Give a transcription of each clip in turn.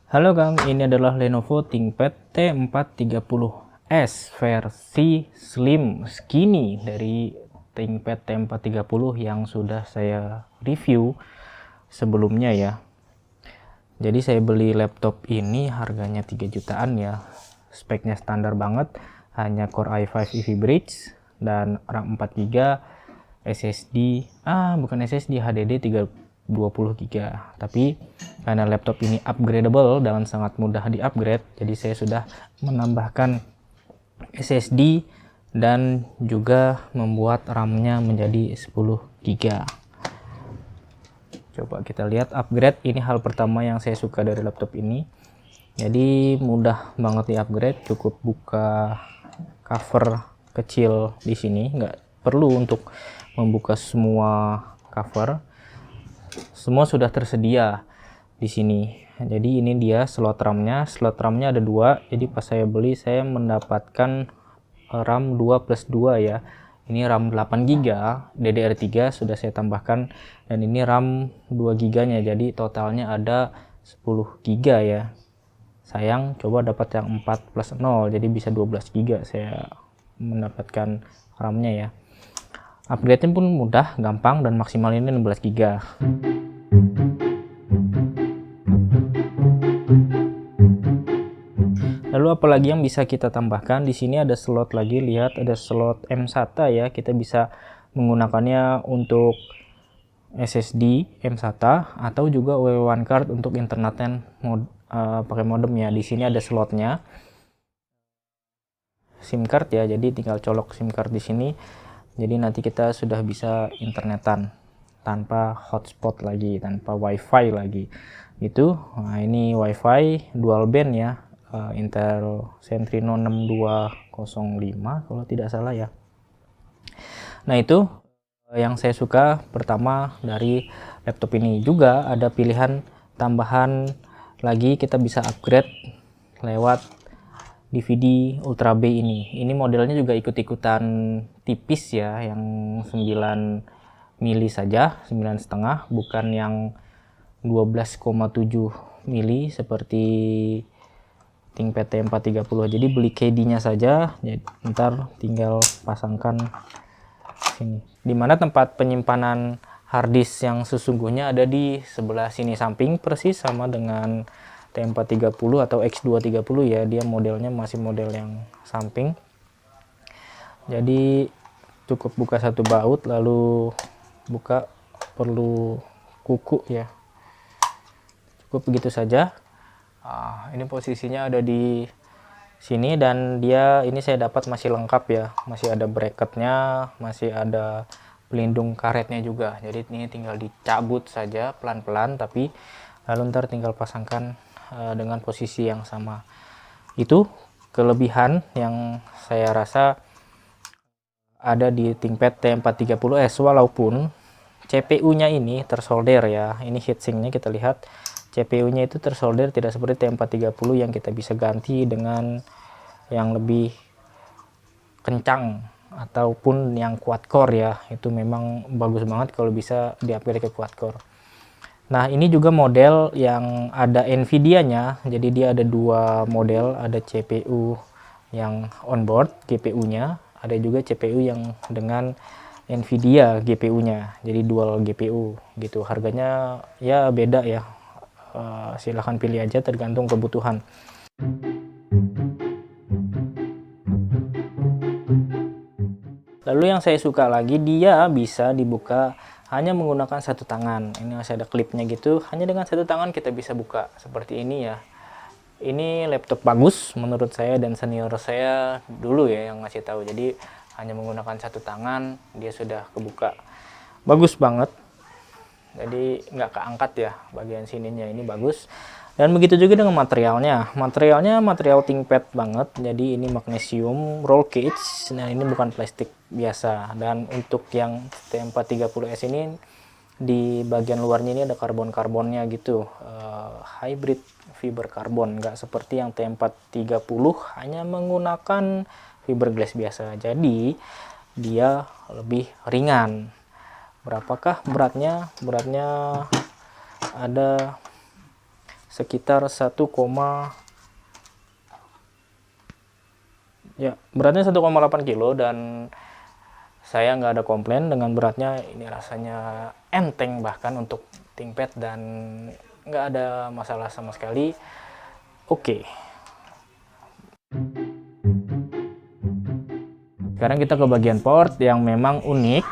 Halo Kang, ini adalah Lenovo ThinkPad T430S versi slim skinny dari ThinkPad T430 yang sudah saya review sebelumnya ya. Jadi saya beli laptop ini harganya 3 jutaan ya. Speknya standar banget, hanya Core i5 Eevee Bridge dan RAM 4 GB, SSD, bukan SSD, HDD 20 GB. Tapi karena laptop ini upgradable dan sangat mudah di-upgrade, jadi saya sudah menambahkan SSD dan juga membuat RAM-nya menjadi 10 GB. Coba kita lihat upgrade. Ini hal pertama yang saya suka dari laptop ini. Jadi mudah banget di-upgrade, cukup buka cover kecil di sini, nggak perlu untuk membuka semua cover. Semua sudah tersedia di sini. Jadi ini dia slot RAM-nya. Slot RAM-nya ada 2. Jadi pas saya beli saya mendapatkan RAM 2+2 ya. Ini RAM 8 GB, DDR3 sudah saya tambahkan, dan ini RAM 2 GB-nya. Jadi totalnya ada 10 GB ya. Sayang, coba dapat yang 4+0, jadi bisa 12 GB saya mendapatkan RAM-nya ya. Upgrade-nya pun mudah, gampang, dan maksimal ini 16 GB. Lalu apalagi yang bisa kita tambahkan? Di sini ada slot lagi, lihat ada slot M-SATA ya. Kita bisa menggunakannya untuk SSD M-SATA atau juga W1 card untuk internetan pakai modem ya. Di sini ada slotnya. SIM card ya, jadi tinggal colok SIM card di sini. Jadi nanti kita sudah bisa internetan tanpa hotspot lagi, tanpa wifi lagi. Itu, nah ini wifi dual band ya, Intel Centrino 6205 kalau tidak salah ya. Nah itu yang saya suka pertama dari laptop ini. Juga ada pilihan tambahan lagi, kita bisa upgrade lewat DVD Ultra B ini. Ini modelnya juga ikut-ikutan tipis ya, yang 9 mili saja, 9,5, bukan yang 12,7 mili seperti ThinkPad T430. Jadi beli KD-nya saja, jadi ntar tinggal pasangkan sini. Dimana tempat penyimpanan harddisk yang sesungguhnya ada di sebelah sini, samping persis sama dengan T430 atau X230 ya, dia modelnya masih model yang samping. Jadi cukup buka satu baut, lalu buka perlu kuku ya. Cukup begitu saja. Ini posisinya ada di sini, dan dia ini saya dapat masih lengkap ya, masih ada bracketnya, masih ada pelindung karetnya juga. Jadi ini tinggal dicabut saja pelan-pelan, tapi lalu ntar tinggal pasangkan dengan posisi yang sama. Itu kelebihan yang saya rasa ada di ThinkPad T430S, walaupun CPU-nya ini tersolder ya. Ini heatsinknya kita lihat, CPU-nya itu tersolder, tidak seperti T430 yang kita bisa ganti dengan yang lebih kencang ataupun yang quad core ya. Itu memang bagus banget kalau bisa di-upgrade ke quad core. Nah ini juga model yang ada Nvidia-nya, jadi dia ada 2 model, ada CPU yang onboard GPU-nya, ada juga CPU yang dengan Nvidia GPU-nya, jadi dual GPU gitu. Harganya ya beda ya, silahkan pilih aja tergantung kebutuhan. Lalu yang saya suka lagi, dia bisa dibuka hanya menggunakan satu tangan. Ini masih ada klipnya gitu, hanya dengan satu tangan kita bisa buka seperti ini ya. Ini laptop bagus menurut saya, dan senior saya dulu ya yang ngasih tahu. Jadi hanya menggunakan satu tangan dia sudah kebuka, bagus banget. Jadi nggak keangkat ya bagian sininya, ini bagus. Dan begitu juga dengan materialnya. Materialnya material ThinkPad banget. Jadi ini magnesium roll cage. Nah ini bukan plastik biasa. Dan untuk yang T430S ini di bagian luarnya ini ada karbon-karbonnya gitu. Hybrid fiber karbon, nggak seperti yang T430 hanya menggunakan fiberglass biasa. Jadi dia lebih ringan. Berapakah beratnya? Beratnya ada sekitar beratnya 1,8 kilo, dan saya nggak ada komplain dengan beratnya. Ini rasanya enteng bahkan untuk ThinkPad dan nggak ada masalah sama sekali. Oke. Sekarang kita ke bagian port yang memang unik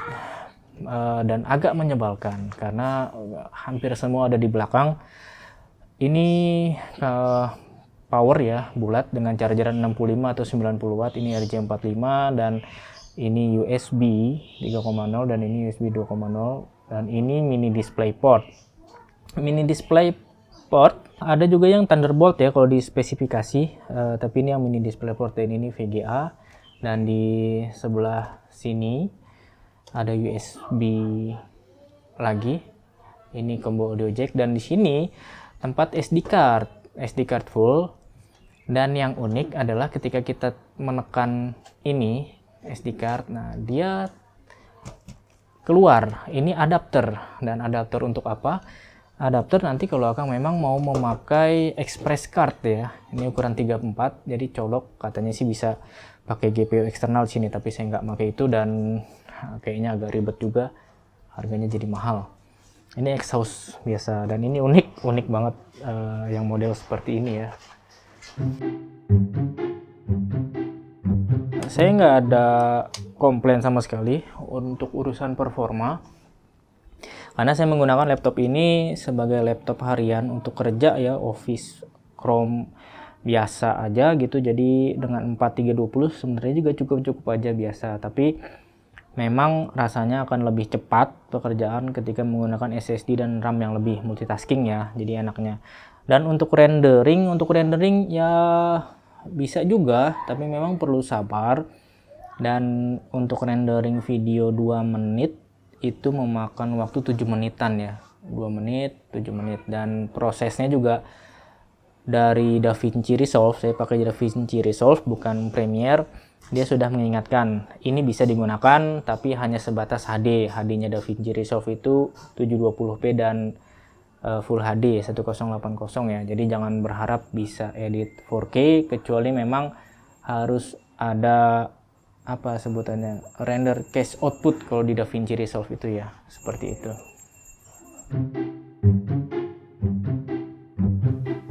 dan agak menyebalkan karena hampir semua ada di belakang. Ini power ya, bulat dengan chargeran 65 atau 90 watt. Ini RJ45 dan ini USB 3.0 dan ini USB 2.0, dan ini mini display port. Mini display port ada juga yang Thunderbolt ya kalau di spesifikasi, tapi ini yang mini display port dan ini VGA. Dan di sebelah sini ada USB lagi, ini combo audio jack, dan di sini tempat SD card full. Dan yang unik adalah ketika kita menekan ini SD card, nah dia keluar ini adapter. Dan adapter untuk apa? Adapter nanti kalau Akang memang mau memakai express card ya, ini ukuran 3/4, jadi colok, katanya sih bisa pakai GPU eksternal sini, tapi saya nggak pakai itu dan kayaknya agak ribet juga, harganya jadi mahal. Ini exhaust biasa, dan ini unik banget yang model seperti ini ya. Saya nggak ada komplain sama sekali untuk urusan performa, karena saya menggunakan laptop ini sebagai laptop harian untuk kerja ya, Office, Chrome biasa aja gitu. Jadi dengan 4320 sebenarnya juga cukup aja biasa, tapi memang rasanya akan lebih cepat pekerjaan ketika menggunakan SSD dan RAM yang lebih multitasking ya, jadi enaknya. Dan untuk rendering ya bisa juga, tapi memang perlu sabar. Dan untuk rendering video 2 menit itu memakan waktu 7 menitan ya, 2 menit 7 menit. Dan prosesnya juga dari DaVinci Resolve, saya pakai DaVinci Resolve bukan Premiere. Dia sudah mengingatkan ini bisa digunakan tapi hanya sebatas HD. HD-nya DaVinci Resolve itu 720p dan Full HD 1080 ya. Jadi jangan berharap bisa edit 4K, kecuali memang harus ada apa sebutannya, render cache output kalau di DaVinci Resolve itu ya, seperti itu.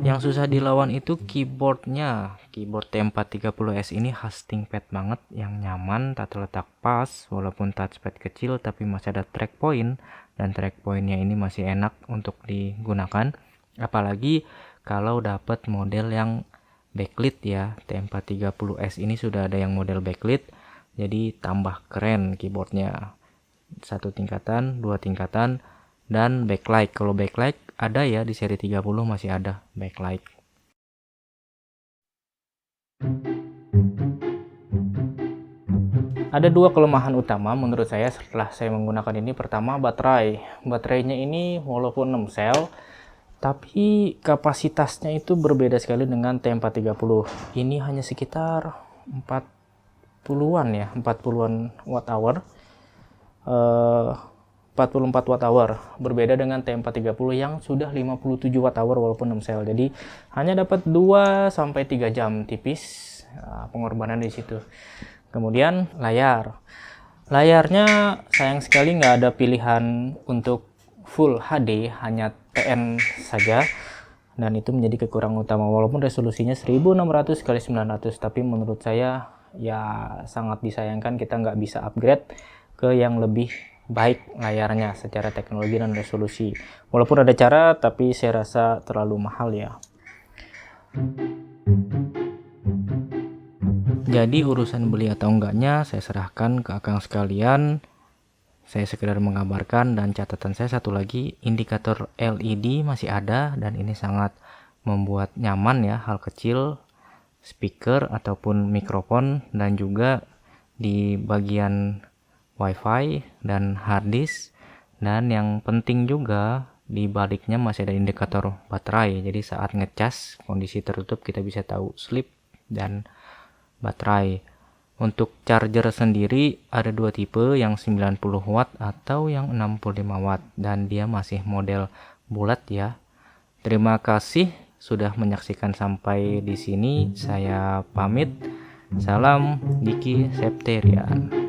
Yang susah dilawan itu keyboardnya. Keyboard T430S ini khas ThinkPad banget, yang nyaman, tata letak pas, walaupun touchpad kecil tapi masih ada track point, dan track pointnya ini masih enak untuk digunakan. Apalagi kalau dapat model yang backlit ya. T430S ini sudah ada yang model backlit, jadi tambah keren keyboardnya. 1 tingkatan, 2 tingkatan, dan backlight. Kalau backlight ada ya di seri 30 masih ada backlight. Ada 2 kelemahan utama menurut saya setelah saya menggunakan ini. Pertama, baterainya ini walaupun 6 sel tapi kapasitasnya itu berbeda sekali dengan T430. Ini hanya sekitar 40-an ya, 40-an watt hour, 44 watt hour, berbeda dengan T430 yang sudah 57 watt hour walaupun 6 sel. Jadi hanya dapat 2-3 jam tipis, pengorbanan di situ. Kemudian layarnya sayang sekali nggak ada pilihan untuk Full HD, hanya TN saja, dan itu menjadi kekurangan utama. Walaupun resolusinya 1600 x 900, tapi menurut saya ya sangat disayangkan kita nggak bisa upgrade ke yang lebih baik layarnya secara teknologi dan resolusi. Walaupun ada cara, tapi saya rasa terlalu mahal ya. Jadi urusan beli atau enggaknya saya serahkan ke Akang sekalian. Saya sekedar mengabarkan, dan catatan saya satu lagi, indikator LED masih ada, dan ini sangat membuat nyaman ya, hal kecil, speaker ataupun mikrofon, dan juga di bagian WiFi dan harddisk. Dan yang penting juga di baliknya masih ada indikator baterai, jadi saat ngecas kondisi tertutup kita bisa tahu sleep dan baterai. Untuk charger sendiri ada 2 tipe, yang 90 watt atau yang 65 watt, dan dia masih model bulat ya. Terima kasih sudah menyaksikan sampai di sini. Saya pamit. Salam Diki Septerian.